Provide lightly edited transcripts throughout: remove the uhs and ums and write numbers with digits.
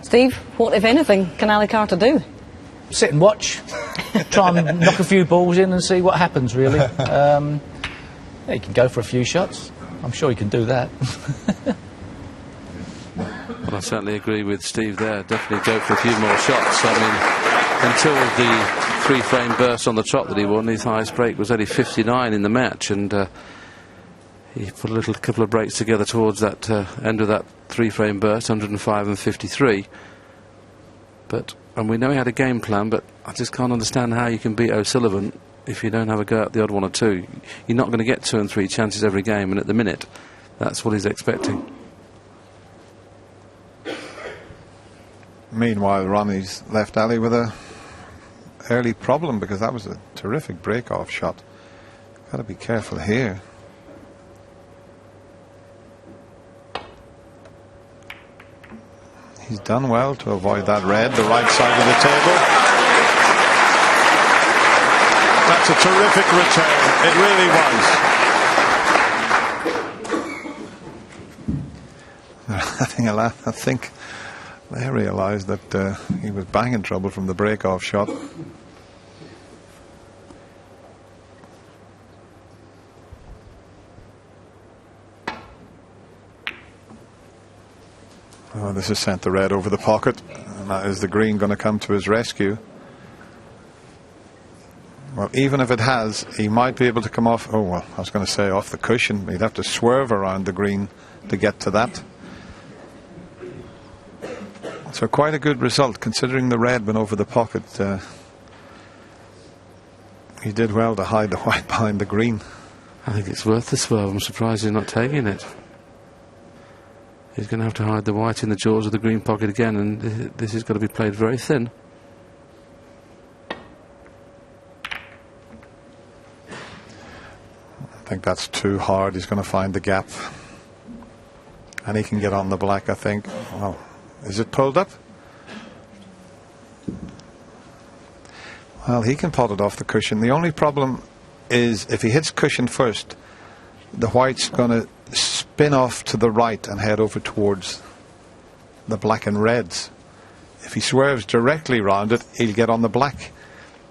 Steve, what, if anything, can Ali Carter do? Sit and watch, try and knock a few balls in and see what happens, really. Yeah, he can go for a few shots. I'm sure he can do that. Well, I certainly agree with Steve there. Definitely go for a few more shots. I mean, until the three-frame burst on the trot that he won, his highest break was only 59 in the match, and he put a couple of breaks together towards that end of that three-frame burst, 105 and 53. And we know he had a game plan, but I just can't understand how you can beat O'Sullivan if you don't have a go at the odd one or two. You're not going to get 2 and 3 chances every game, and at the minute, that's what he's expecting. Meanwhile, Ronnie's left Ali with a early problem, because that was a terrific break-off shot. Got to be careful here. He's done well to avoid that red, the right side of the table. That's a terrific return. It really was. Having a laugh, I think they realised that he was banging trouble from the break-off shot. Oh, this has sent the red over the pocket, and that is the green going to come to his rescue. Well, even if it has, he might be able to come off. Oh, well, I was going to say off the cushion. He'd have to swerve around the green to get to that. So quite a good result, considering the red went over the pocket. He did well to hide the white behind the green. I think it's worth the swerve. I'm surprised he's not taking it. He's going to have to hide the white in the jaws of the green pocket again, and this is going to be played very thin. I think that's too hard. He's going to find the gap, and he can get on the black, I think. Oh, is it pulled up? Well, he can pot it off the cushion. The only problem is if he hits cushion first, the white's going to spin off to the right and head over towards the black and reds. If he swerves directly round it, he'll get on the black,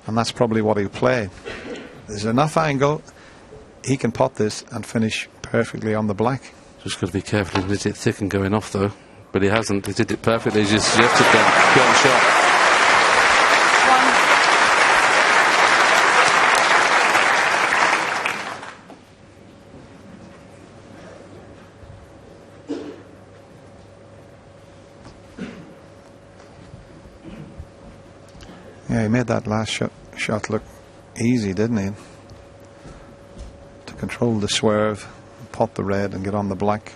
and that's probably what he'll play. There's enough angle, he can pot this and finish perfectly on the black. Just got to be careful. He did it thick and going off though, but he hasn't. He did it perfectly. He's just suggested that gun shot. Yeah, he made that last shot look easy, didn't he? To control the swerve, pot the red and get on the black.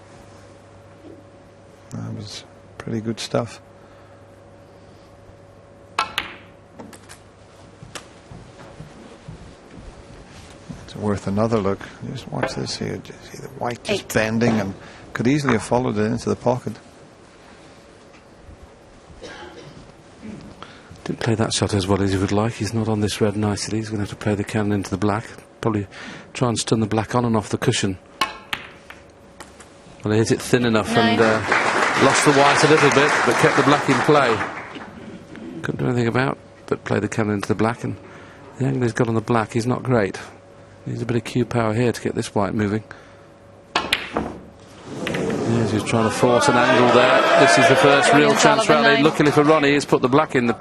That was pretty good stuff. It's worth another look. Just watch this here. Just see the white just bending, and could easily have followed it into the pocket. Didn't play that shot as well as he would like. He's not on this red nicely. He's going to have to play the cannon into the black. Probably try and stun the black on and off the cushion. Well, he hit it thin enough and lost the white a little bit, but kept the black in play. Couldn't do anything about but play the cannon into the black, and the angle he's got on the black is not great. Needs a bit of cue power here to get this white moving. Yes, he's trying to force an angle there. This is the first real chance rally. Luckily for Ronnie, he's put the black in the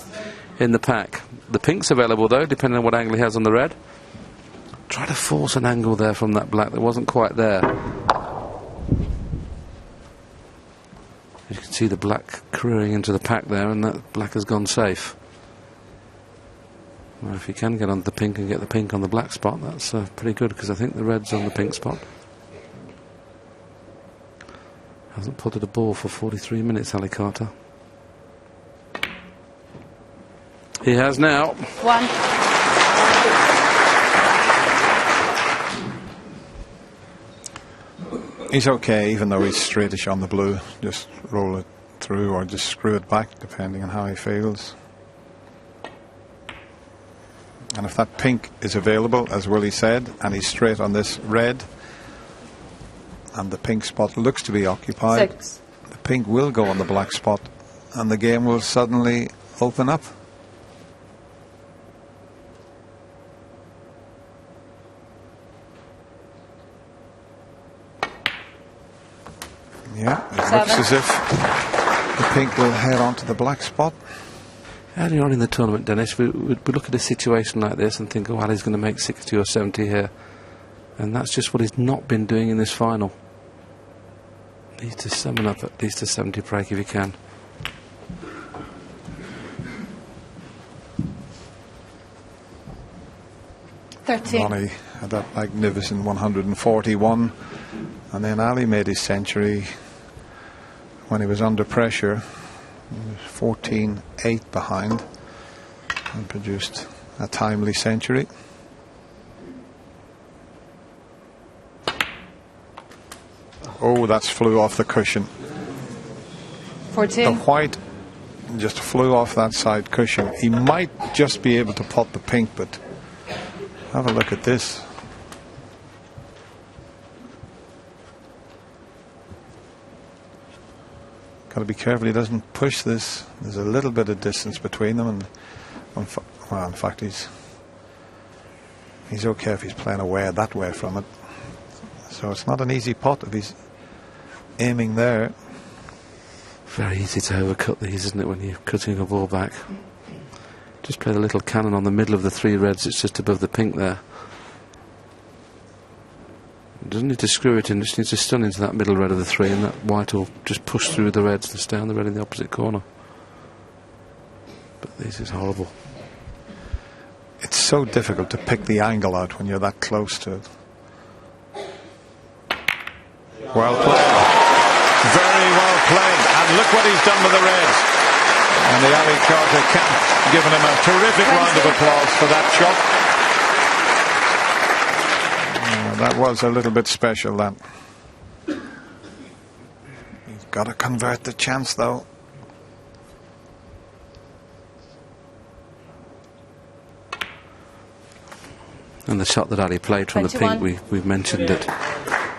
pack. The pink's available though, depending on what angle he has on the red. Try to force an angle there from that black that wasn't quite there. You can see the black careering into the pack there, and that black has gone safe. Well, if you can get on the pink and get the pink on the black spot, that's pretty good, because I think the red's on the pink spot. Hasn't potted a ball for 43 minutes, Ali Carter. He has now. One. He's okay, even though he's straightish on the blue. Just roll it through or just screw it back, depending on how he feels. And if that pink is available, as Willie said, and he's straight on this red, and the pink spot looks to be occupied, 6. the pink will go on the black spot and the game will suddenly open up. Yeah, it looks as if the pink will head onto the black spot. Earlier on in the tournament, Dennis, we look at a situation like this and think, oh, well, he's going to make 60 or 70 here. And that's just what he's not been doing in this final. Needs to summon up at least a 70 break if he can. Ronnie had that magnificent 141, and then Ali made his century when he was under pressure. He was 14-8 behind and produced a timely century. Oh, that's flew off the cushion. 14. The white just flew off that side cushion. He might just be able to pot the pink, but have a look at this. Got to be careful he doesn't push this. There's a little bit of distance between them, and well, in fact, he's okay if he's playing away that way from it. So it's not an easy pot if he's aiming there. Very easy to overcut these, isn't it, when you're cutting a ball back? Just play the little cannon on the middle of the three reds. It's just above the pink there. Doesn't need to screw it in, just needs to stun into that middle red of the three, and that white will just push through the reds and stay on the red in the opposite corner. But this is horrible. It's so difficult to pick the angle out when you're that close to it. Well played. Very well played. And look what he's done with the reds. And the Ali Carter camp giving him a terrific round of applause for that shot. That was a little bit special, that. He's got to convert the chance, though. And the shot that Ali played from 21. The pink, we've mentioned that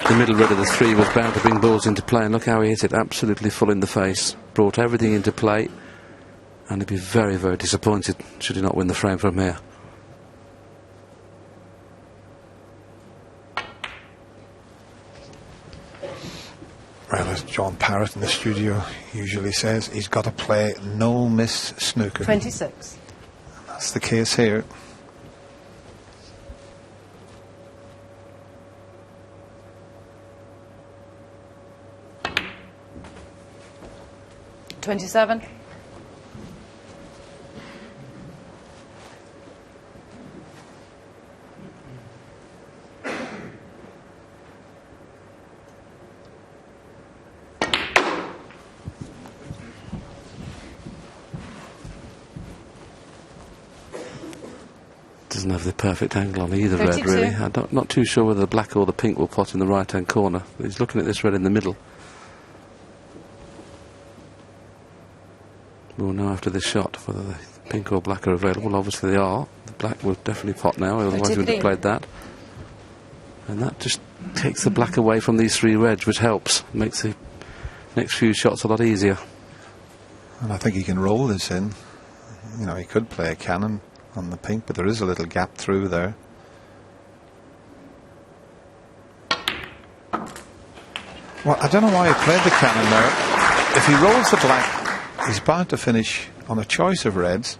the middle red of the three was bound to bring balls into play, and look how he hit it, absolutely full in the face. Brought everything into play, and he'd be very, very disappointed should he not win the frame from here. Well, as John Parrott in the studio usually says, he's got to play no miss snooker. 26. That's the case here. $27. Doesn't have the perfect angle on either 32. red, really. I'm not too sure whether the black or the pink will pot in the right-hand corner. But he's looking at this red in the middle. We'll know after this shot whether the pink or black are available. Obviously they are. The black will definitely pot now, otherwise he would have played that. And that just takes the black away from these three reds, which helps. Makes the next few shots a lot easier. And I think he can roll this in. You know, he could play a cannon on the pink, but there is a little gap through there. Well, I don't know why he played the cannon there. If he rolls the black, he's bound to finish on a choice of reds.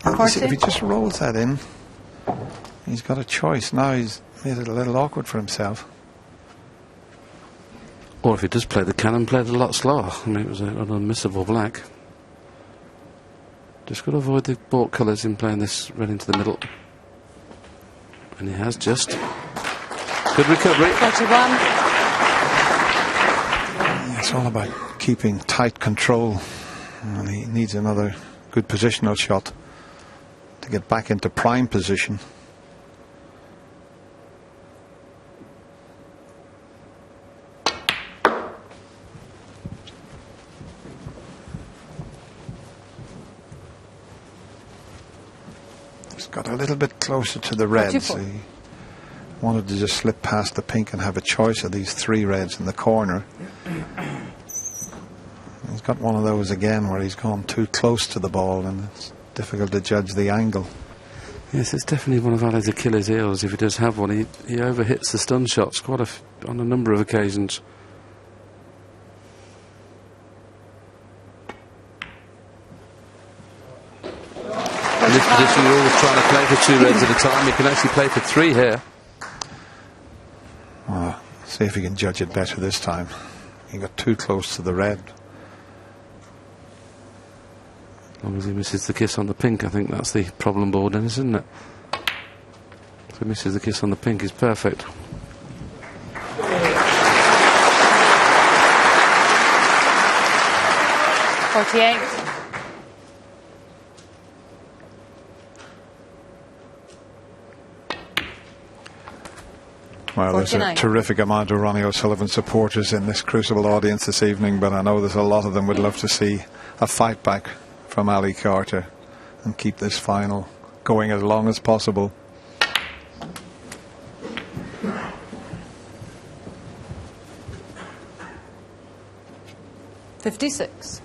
If he just rolls that in, he's got a choice. Now he's made it a little awkward for himself. Or if he does play the cannon, play it a lot slower. I mean, it was an unmissable black. Just got to avoid the bought colours in playing this red into the middle. And he has just. Good recovery. 31. It's all about keeping tight control. And he needs another good positional shot to get back into prime position. Got a little bit closer to the reds. He wanted to just slip past the pink and have a choice of these three reds in the corner. got one of those again where he's gone too close to the ball and it's difficult to judge the angle. Yes, it's definitely one of Ali's Achilles' heels. If he does have one, he overhits the stun shots on a number of occasions. In this position, you're always trying to play for 2 reds at a time. You can actually play for 3 here. Well, see if he can judge it better this time. He got too close to the red. As long as he misses the kiss on the pink, I think that's the problem board, isn't it? If he misses the kiss on the pink, he's perfect. Well, there's a terrific amount of Ronnie O'Sullivan supporters in this Crucible audience this evening, but I know there's a lot of them would love to see a fight back from Ali Carter and keep this final going as long as possible. $56.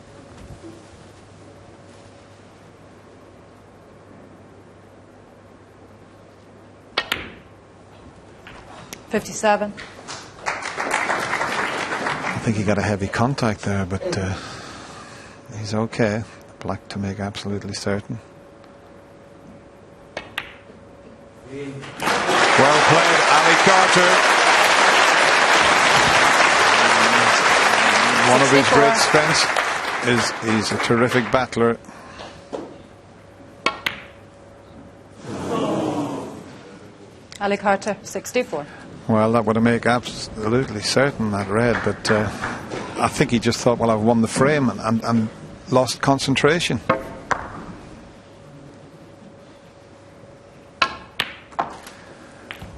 $57. I think he got a heavy contact there, but he's okay. Black to make absolutely certain. Well played, Ali Carter. One of his great strengths is he's a terrific battler. Ali Carter, 64. Well, that would have made absolutely certain that red, but I think he just thought, well, I've won the frame and lost concentration.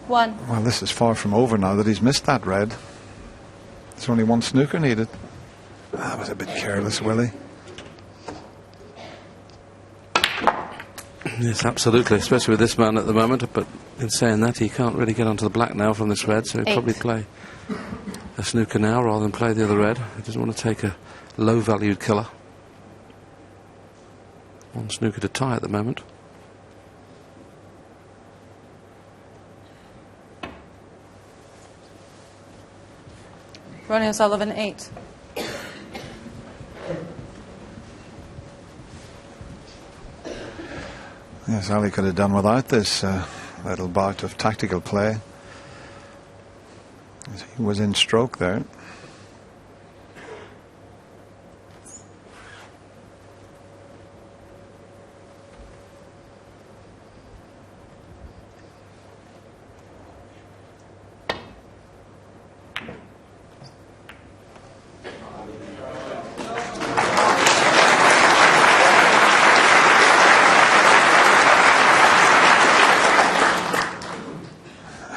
One. Well, this is far from over now that he's missed that red. There's only 1 snooker needed. That was a bit careless, Willie. Yes, absolutely, especially with this man at the moment. But in saying that, he can't really get onto the black now from this red, so he'll probably play a snooker now rather than play the other red. He doesn't want to take a low-valued killer. 1 snooker to tie at the moment. Ronnie O'Sullivan, 8. Yes, Ali could have done without this little bout of tactical play. He was in stroke there.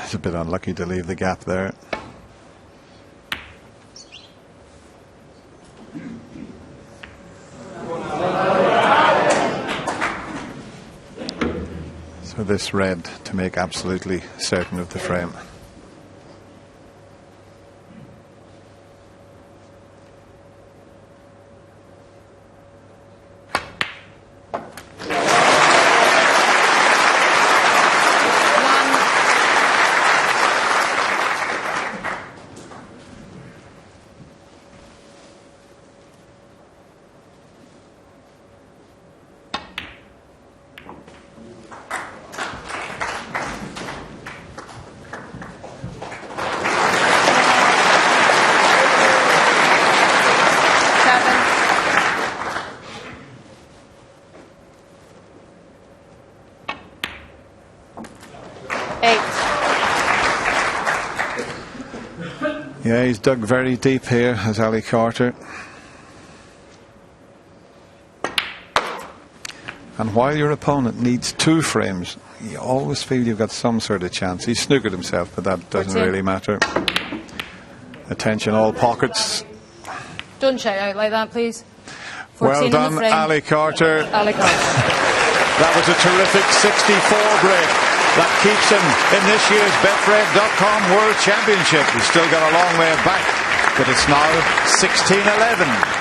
It's a bit unlucky to leave the gap there. So this red to make absolutely certain of the frame. Yeah, he's dug very deep here, as Ali Carter. And while your opponent needs 2 frames, you always feel you've got some sort of chance. He's snookered himself, but that doesn't really matter. Attention, all pockets. Don't shout out like that, please. Well done, Ali Carter. Ali Carter. That was a terrific 64 break. That keeps him in this year's Betfred.com World Championship. He's still got a long way back, but it's now 16-11.